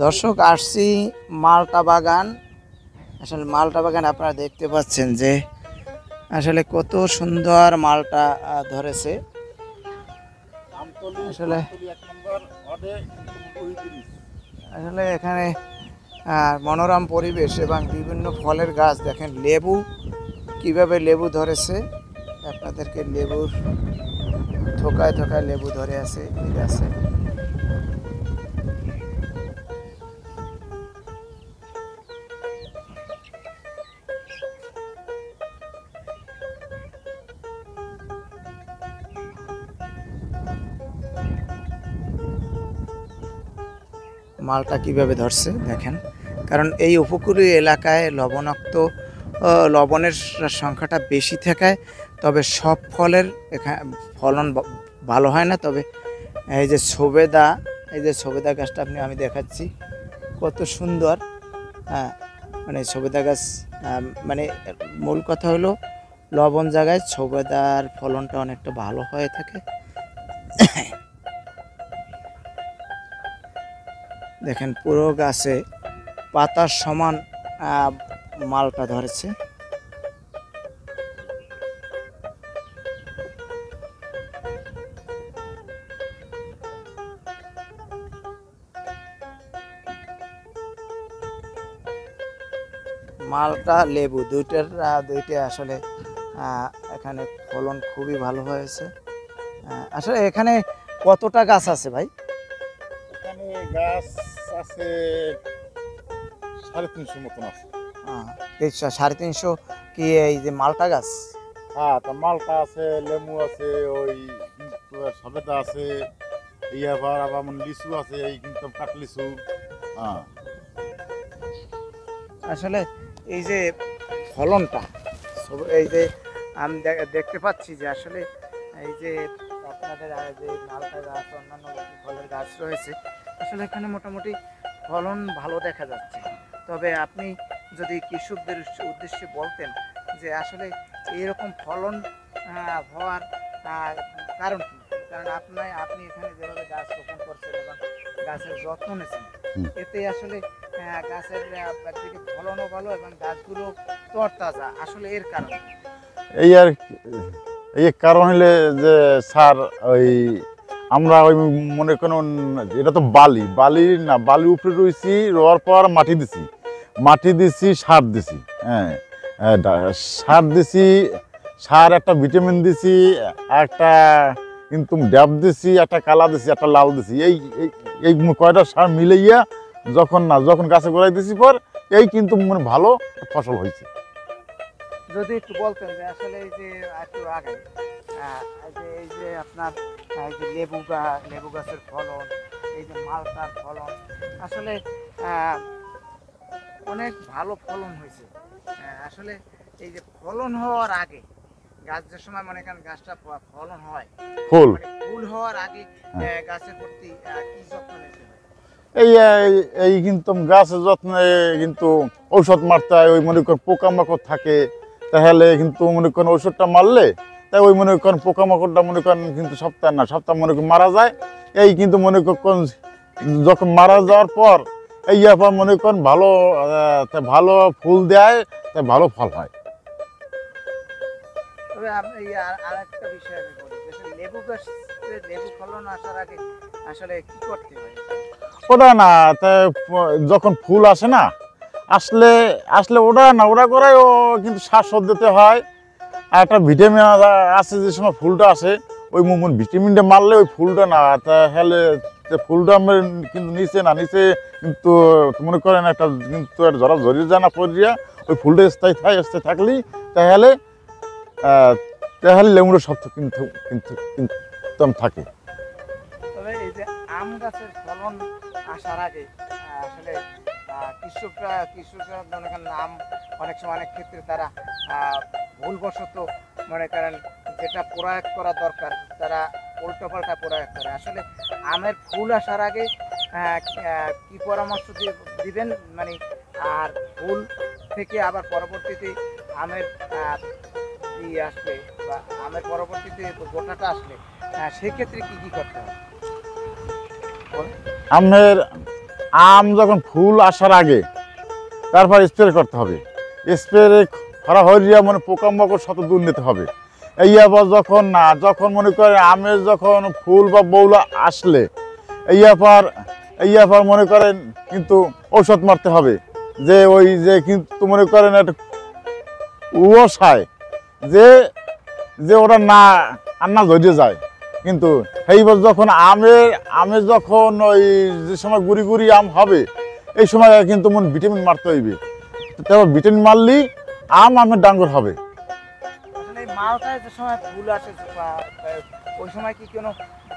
দর্শক, আসছি মালটা বাগান। আসলে মালটা বাগান আপনারা দেখতে পাচ্ছেন যে আসলে কত সুন্দর মালটা ধরেছে। আসলে আসলে এখানে মনোরম পরিবেশ এবং বিভিন্ন ফলের গাছ। দেখেন লেবু, কিভাবে লেবু ধরেছে। আপনাদেরকে লেবুর থোকায় থোকায় লেবু ধরে আছে এই গাছে। মালটা কিভাবে ধরছে দেখেন। কারণ এই উপকূলীয় এলাকায় লবণের সংখ্যাটা বেশি থাকায় তবে সব ফলের ফলন ভালো হয় না। তবে এই যে সবেদা গাছটা আমি দেখাচ্ছি, কত সুন্দর। হ্যাঁ, মানে সবেদা গাছ, মানে মূল কথা হলো লবণ জায়গায় সবেদার ফলনটা অনেকটা ভালো হয়ে থাকে। দেখেন পুরো গাছে পাতার সমান মালটা ধরেছে। মালটা লেবু দুইটা আসলে এখানে ফলন খুবই ভালো হয়েছে। আসলে এখানে কতটা গাছ আছে ভাই? এখানে গাছ আছে 350 মতন আছে। 350 কি এই যে মালটা গাছ? হ্যাঁ, তা মালটা আছে, লেবু আছে, ওই সবেদা আছে, আবার লিচু আছে, এই কিন্তু কাঠ লিচু। হ্যাঁ, আসলে এই যে ফলনটা, এই যে আমি দেখতে পাচ্ছি যে আসলে এই যে আপনাদের যে মালটা গাছ, অন্যান্য ফলের গাছ রয়েছে, আসলে এখানে মোটামুটি ফলন ভালো দেখা যাচ্ছে। তবে আপনি যদি কৃষকদের উদ্দেশ্যে বলতেন যে আসলে এইরকম ফলন হওয়ার কারণ কি? কারণ আপনি এখানে যেভাবে গাছ রোপণ করছেন এবং গাছের যত্ন নিয়েছেন, এতে আসলে গাছের একদিকে ফলনও ভালো এবং গাছগুলো তরতাজা। আসলে এর কারণ এই আর এই কারণ হলে যে স্যার, ওই আমরা ওই মনে করুন এটা তো বালি না, বালি উপরে রয়েছি, রোয়ার পর মাটি দিছি, সার দিছি। হ্যাঁ, সার দিছি, সার একটা ভিটামিন দিছি, একটা কিন্তু ড্যাব দিছি, একটা কালা দিছি, একটা লাল দিছি। এই কয়টা সার মিলাইয়া যখন গাছে গোড়াই দিছি পর এই কিন্তু মানে ভালো ফসল হয়েছে। যদি একটু বলতেন যে আসলে এই যে একটু আগে এই যে আপনার এই যে লেবু গাছের ফলন, এই যে মালটার ফলন, আসলে অনেক ভালো ফলন হয়েছে। আসলে এই যে ফলন হওয়ার আগে গাছ যে সময় মনে করেন গাছটা ফলন হয়, ফুল হওয়ার আগে গাছের প্রতি কি যত্ন নিয়েছে? এই কিন্তু গাছের যত্নে কিন্তু ঔষধ মারতে হয়। ওই মনে করেন পোকামাকড় থাকে, তাহলে কিন্তু মনে করেন ওষুধটা মারলে তাই ওই মনে করেন পোকামাকড়টা মনে করেন কিন্তু সপ্তাহ মনে করেন মারা যায়। এই কিন্তু মনে করেন যখন মারা যাওয়ার পর পর মনে করেন ভালো ফুল দেয়, তাই ভালো ফল হয়। তবে আপনি আর একটা বিষয় আমি বলি, লেবু ফলন আসার আগে আসলে কি করতে হয়? ওটা না, যখন ফুল আসে না, আসলে ওটা করাই ও কিন্তু শ্বাস দিতে হয়। আর একটা ভিটামিন আছে, যে সময় ফুলটা আসে ওই ভিটামিনটা মারলে ওই ফুলটা না, তাহলে ফুলটা আমরা কিন্তু নিচে কিন্তু মনে করেন একটা কিন্তু ধরা জড়িয়ে যায় না পড়িয়া, ওই ফুলটা স্থায়ী থাকলেই তাহলে লেবুটা শক্ত কিন্তু কিন্তু কিন্তু থাকে। তবে এই যে আম গাছের ফলন আসার আগে আসলে কৃষকরা মনে করেন আম অনেক সময় অনেক ক্ষেত্রে তারা ভুলবশত মনে করেন যেটা প্রয়োগ করা দরকার তারা উল্টোপাল্টা প্রয়োগ করে। আসলে আমের ফুল আসার আগে কি পরামর্শ দিবেন, মানে আর ফুল থেকে আবার পরবর্তীতে আমের আসলে বা আমের পরবর্তীতে গোটাটা আসলে সেক্ষেত্রে কি করতে হবে? আমের আম যখন ফুল আসার আগে তারপর স্প্রে করতে হবে। স্প্রে করা হইয়া মানে পোকামাকড় শত দূর নিতে হবে। এই আবার যখন মনে করে আমের যখন ফুল বা বৌলা আসলে এই আবার মনে করেন কিন্তু ঔষধ মারতে হবে, যে ওই যে কিন্তু মনে করেন একটা কুয়াশায় যে যে ওরা না ধরে যায়। কিন্তু এইবার যখন আমের যখন ওই যে সময় গুড়ি গুড়ি আম হবে এই সময় কিন্তু মনে ভিটামিন মারতে হইবে। তারপর ভিটামিন মারলি আমের ডাঙ্গর হবে। আসলে এই মালটায় যে সময় ফুল আসে ওই সময় কি কোনো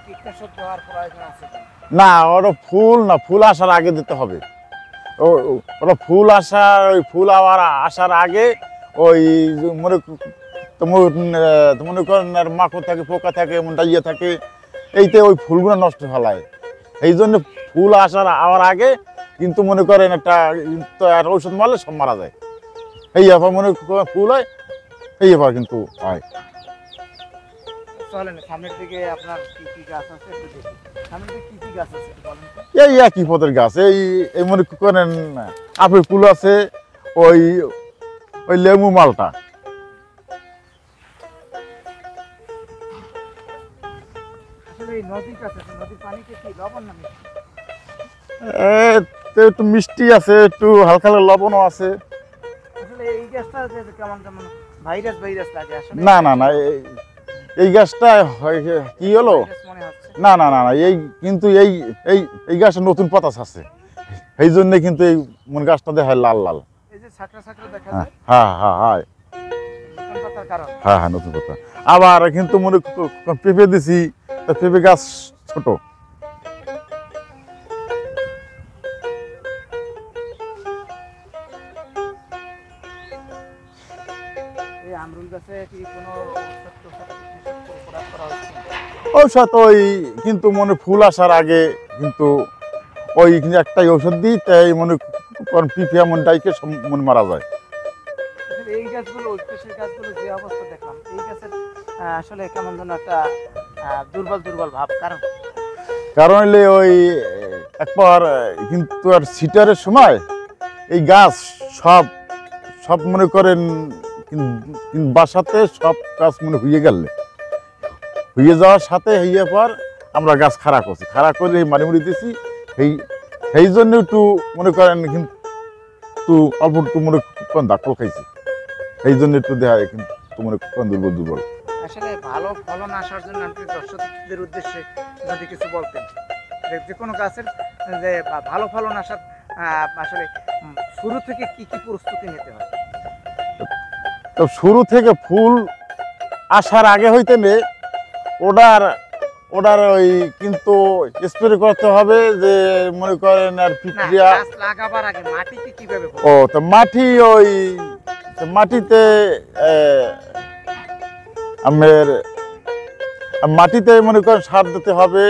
কীটনাশক দেওয়ার প্রয়োজন আছে? না, ওরা ফুল আসার আগে দিতে হবে। ওরা ফুল আসার আগে ওই মনে করেন মাকড় থাকে, পোকা থাকে, এমন ইয়ে থাকে, এইতে ওই ফুলগুলো নষ্ট ফেলায়। এই জন্য ফুল আওয়ার আগে কিন্তু মনে করেন একটা ঔষধ মারলে সব মারা যায়। এই ব্যাপার মনে করেন ফুল হয়, এই ব্যাপার কিন্তু হয়। চলেন সামনের দিকে আপনার কি কি গাছ আছে একটু দেখি। সামনের দিকে কি কি গাছ আছে একটু বলেন তো? এই একই পদের গাছ, এই মনে করেন আপেল ফুল আছে, ওই লেবু মালটা। আসলে এই নদীর কাছে, নদীর পানি কি লবণ না মিষ্টি? একটু মিষ্টি আছে, একটু হালকা লবণও আছে। আসলে এই গাছটা কেমন কেমন ভাইরাস লাগে আসলে? না, এই গাছটা কি হলো, মনে হচ্ছে না, এই কিন্তু এই গাছটা নতুন পাতা আছে, এই জন্য কিন্তু এই গাছটা দেখায় লাল লাল। এই যে ছাকরা ছাকরা দেখা হ্যাঁ যায়, হ্যাঁ নতুন পাতার কারণ। হ্যাঁ নতুন পাতা। আবার কিন্তু পেঁপে দিছি, পেঁপে গাছ ছোট। এই আমরুল গাছে কি কোনো প্রয়োগ করা হচ্ছে? ঔষধ ওই কিন্তু ফুল আসার আগে কিন্তু ওই একটাই ঔষধ দিই, তাই করেন পিঁপে এমন ডাইকে মারা যায়। এই গাছগুলো ঐতিহাসিক গাছগুলো যে অবস্থা দেখলাম, এই গাছের আসলে কেমন যেন একটা দুর্বল ভাব। কারণ হলে ওই একবার কিন্তু আর সিটারের সময় এই গাছ সব মনে করেন বাসাতে সব গাছ হইয়ে যাওয়ার সাথে হইয়ে পর আমরা গাছ খাড়া করে মারি দিতেছি। এই জন্য একটু মনে করেন কিন্তু অল্প একটু মনে করেন ডাক্তার খাইছি, এই জন্য একটু দেখায় কিন্তু মনে করেন দুর্বল। আসলে ভালো ফলন আসার জন্য আপনি দর্শকদের উদ্দেশ্যে যদি কিছু বলতেন, যে কোনো গাছের যে ভালো ফলন আসার আসলে শুরু থেকে কি কি প্রস্তুতি নিতে হয়? তো শুরু থেকে ফুল আসার আগে হইতে ওটার ওই কিন্তু স্প্রে করতে হবে, যে মনে করেন আর প্রক্রিয়া লাগাবার আগে মাটিকে কিভাবে? তো মাটিতে মাটিতে মনে করেন সার দিতে হবে।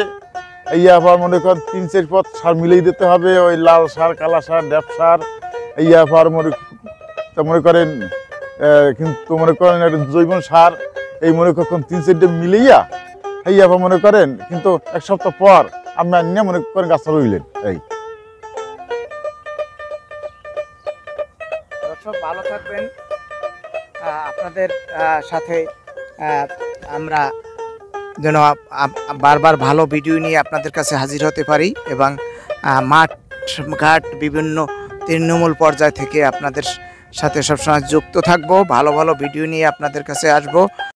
এই আবার মনে করেন 3-4 পথ সার মিলিয়ে দিতে হবে, ওই লাল সার, কালা সার, ড্যাপ সার। এই আবার মনে করেন কিন্তু মনে করেন জৈব সার, এই মনে করেন 3-4টে মিলিয়া এই আবার মনে করেন কিন্তু 1 সপ্তাহ পর আমি মনে করেন গাছটা রইলেন। এই দর্শক ভালো থাকবেন। আপনাদের সাথে আমরা যেন বারবার ভালো ভিডিও নিয়ে আপনাদের কাছে হাজির হতে পারি, এবং মাঠ ঘাট বিভিন্ন তৃণমূল পর্যায় থেকে আপনাদের সাথে সবসময় যুক্ত থাকবো। ভালো ভিডিও নিয়ে আপনাদের কাছে আসবো।